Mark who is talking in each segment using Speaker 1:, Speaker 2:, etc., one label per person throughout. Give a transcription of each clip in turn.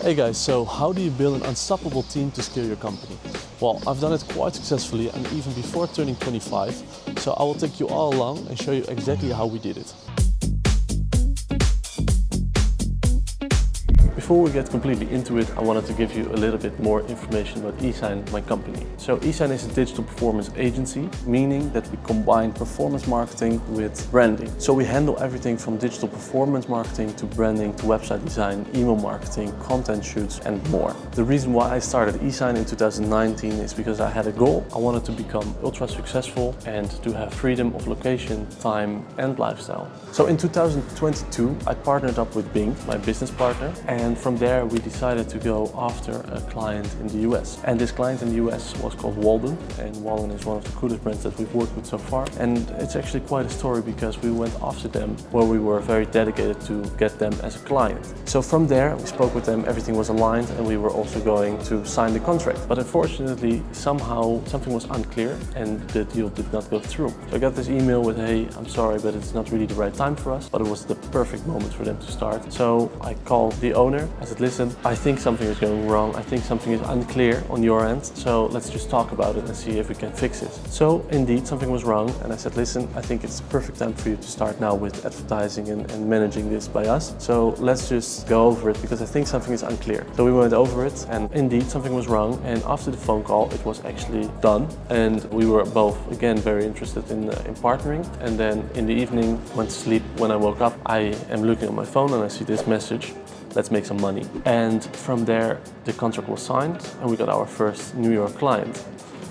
Speaker 1: Hey guys, so how do you build an unstoppable team to scale your company? Well, I've done it quite successfully and even before turning 25, so I will take you all along and show you exactly how we did it. Before we get completely into it, I wanted to give you a little bit more information about Esygn, my company. So Esygn is a digital performance agency, meaning that we combine performance marketing with branding. So we handle everything from digital performance marketing to branding to website design, email marketing, content shoots and more. The reason why I started Esygn in 2019 is because I had a goal. I wanted to become ultra successful and to have freedom of location, time and lifestyle. So in 2022, I partnered up with Bing, my business partner, and from there we decided to go after a client in the US. And this client in the US was called Walden, and Walden is one of the coolest brands that we've worked with so far. And it's actually quite a story because we went after them where we were very dedicated to get them as a client. So from there we spoke with them, everything was aligned and we were also going to sign the contract. But unfortunately somehow something was unclear and the deal did not go through. So I got this email with, hey, I'm sorry, but it's not really the right time for us, but it was the perfect moment for them to start. So I called the owner. I said, listen, I think something is going wrong. I think something is unclear on your end. So let's just talk about it and see if we can fix it. So indeed, something was wrong. And I said, listen, I think it's the perfect time for you to start now with advertising and managing this by us. So let's just go over it because I think something is unclear. So we went over it and indeed something was wrong. And after the phone call, it was actually done. And we were both, again, very interested in partnering. And then in the evening, went to sleep. When I woke up, I am looking at my phone and I see this message. Let's make some money. And from there, the contract was signed and we got our first New York client.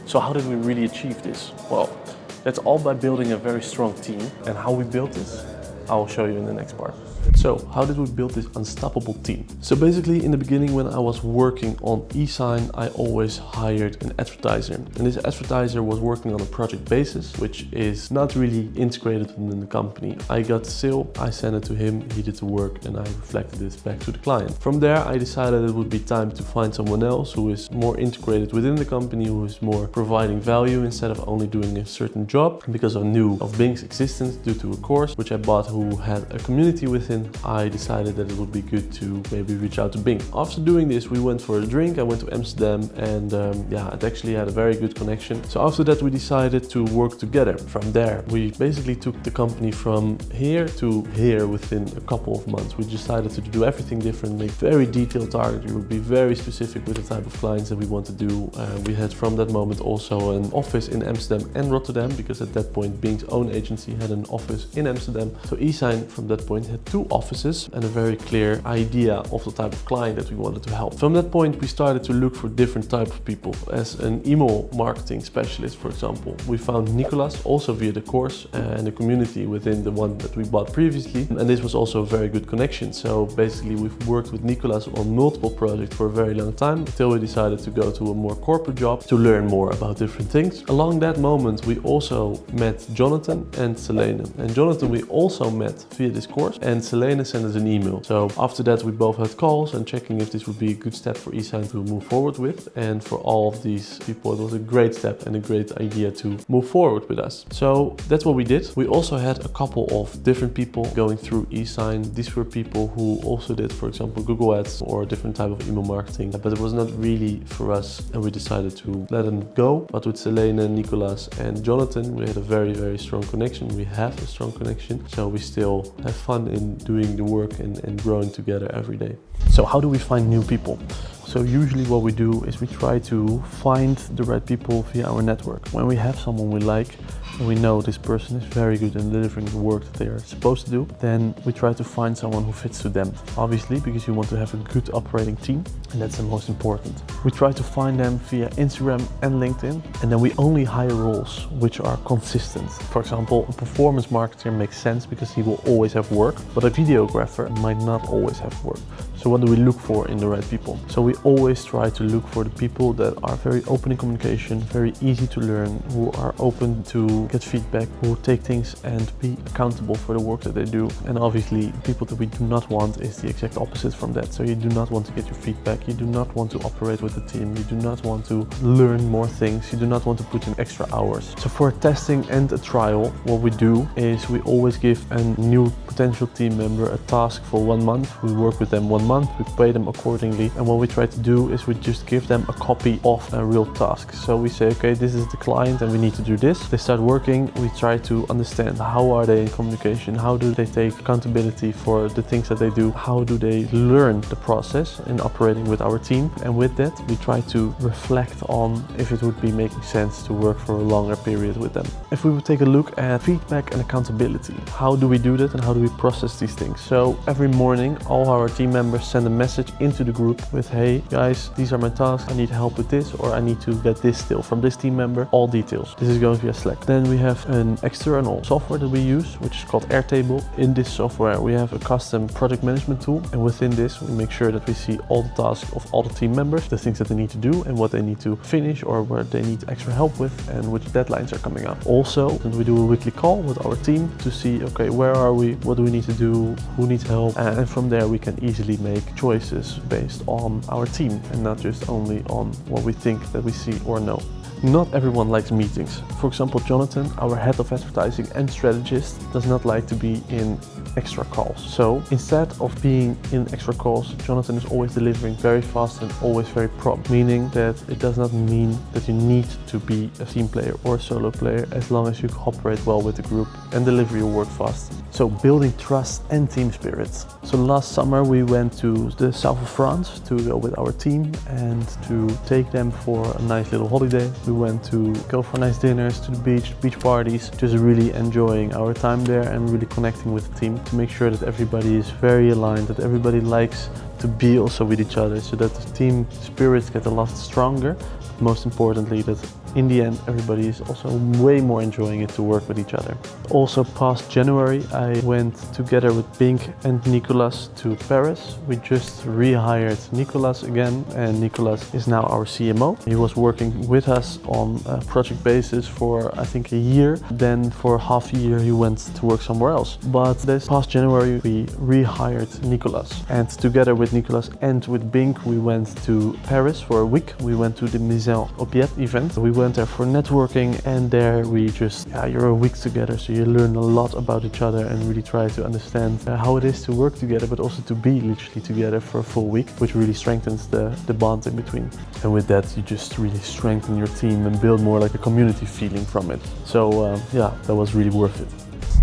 Speaker 1: So how did we really achieve this? Well, that's all by building a very strong team. And how we built this, I will show you in the next part. So how did we build this unstoppable team? So basically in the beginning when I was working on Esygn, I always hired an advertiser. And this advertiser was working on a project basis, which is not really integrated within the company. I got the sale, I sent it to him, he did the work and I reflected this back to the client. From there I decided it would be time to find someone else who is more integrated within the company, who is more providing value instead of only doing a certain job. Because I knew of Bing's existence due to a course which I bought who had a community within, I decided that it would be good to maybe reach out to Bing. After doing this, we went for a drink. I went to Amsterdam and yeah, it actually had a very good connection. So after that, we decided to work together. From there, we basically took the company from here to here within a couple of months. We decided to do everything different, make very detailed targets. We would be very specific with the type of clients that we want to do. We had from that moment also an office in Amsterdam and Rotterdam, because at that point, Bing's own agency had an office in Amsterdam. So Esygn from that point had two offices and a very clear idea of the type of client that we wanted to help. From that point, we started to look for different type of people. As an email marketing specialist, for example, we found Nicolas also via the course and the community within the one that we bought previously. And this was also a very good connection. So basically we've worked with Nicolas on multiple projects for a very long time until we decided to go to a more corporate job to learn more about different things. Along that moment, we also met Jonathan and Selene. And Jonathan we also met via this course, and Selene sent us an email. So after that we both had calls and checking if this would be a good step for Esygn to move forward with. And for all of these people it was a great step and a great idea to move forward with us. So that's what we did. We also had a couple of different people going through Esygn. These were people who also did, for example, Google Ads or a different type of email marketing, but it was not really for us and we decided to let them go. But with Selene, Nicolas and Jonathan we had a very, very strong connection. We have a strong connection, so we still have fun in doing the work and growing together every day. So how do we find new people? So usually what we do is we try to find the right people via our network. When we have someone we like and we know this person is very good in delivering the work that they are supposed to do, then we try to find someone who fits to them. Obviously, because you want to have a good operating team, and that's the most important. We try to find them via Instagram and LinkedIn, and then we only hire roles which are consistent. For example, a performance marketer makes sense because he will always have work, but a videographer might not always have work. So what do we look for in the right people? So we always try to look for the people that are very open in communication, very easy to learn, who are open to get feedback, who take things and be accountable for the work that they do. And obviously, people that we do not want is the exact opposite from that. So you do not want to get your feedback, you do not want to operate with the team, you do not want to learn more things, you do not want to put in extra hours. So for testing and a trial, what we do is we always give a new potential team member a task for 1 month. We work with them 1 month month, we pay them accordingly. And what we try to do is we just give them a copy of a real task. So we say, okay, this is the client and we need to do this. They start working, we try to understand how are they in communication, how do they take accountability for the things that they do, how do they learn the process in operating with our team. And with that, we try to reflect on if it would be making sense to work for a longer period with them. If we would take a look at feedback and accountability, how do we do that and how do we process these things? So every morning, all our team members send a message into the group with, hey guys, these are my tasks, I need help with this, or I need to get this still from this team member, all details. This is going via Slack. Then we have an external software that we use, which is called Airtable. In this software, we have a custom project management tool, and within this, we make sure that we see all the tasks of all the team members, the things that they need to do and what they need to finish or where they need extra help with and which deadlines are coming up. Also, we do a weekly call with our team to see, okay, where are we, what do we need to do, who needs help, and from there we can easily make choices based on our team and not just only on what we think that we see or know. Not everyone likes meetings. For example, Jonathan, our head of advertising and strategist, does not like to be in extra calls. So instead of being in extra calls, Jonathan is always delivering very fast and always very prompt, meaning that it does not mean that you need to be a team player or a solo player as long as you cooperate well with the group and deliver your work fast. So building trust and team spirit. So last summer we went to the south of France to go with our team and to take them for a nice little holiday. We went to go for nice dinners, to the beach parties, just really enjoying our time there and really connecting with the team to make sure that everybody is very aligned, that everybody likes to be also with each other so that the team spirits get a lot stronger. Most importantly, that in the end everybody is also way more enjoying it to work with each other. Also past January I went together with Pink and Nicolas to Paris. We just rehired Nicolas again, and Nicolas is now our CMO. He was working with us on a project basis for I think a year. Then for half a year he went to work somewhere else. But this past January we rehired Nicolas, and together with Nicolas and with Pink we went to Paris for a week. We went to the Maison Opiet event. We went there for networking, and there we just, you're a week together, so you learn a lot about each other and really try to understand how it is to work together, but also to be literally together for a full week, which really strengthens the bond in between. And with that, you just really strengthen your team and build more like a community feeling from it. So yeah, that was really worth it.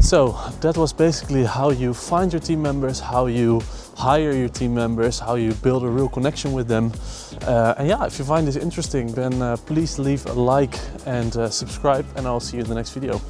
Speaker 1: So that was basically how you find your team members, how you hire your team members, how you build a real connection with them. And yeah, if you find this interesting, then please leave a like and subscribe, and I'll see you in the next video.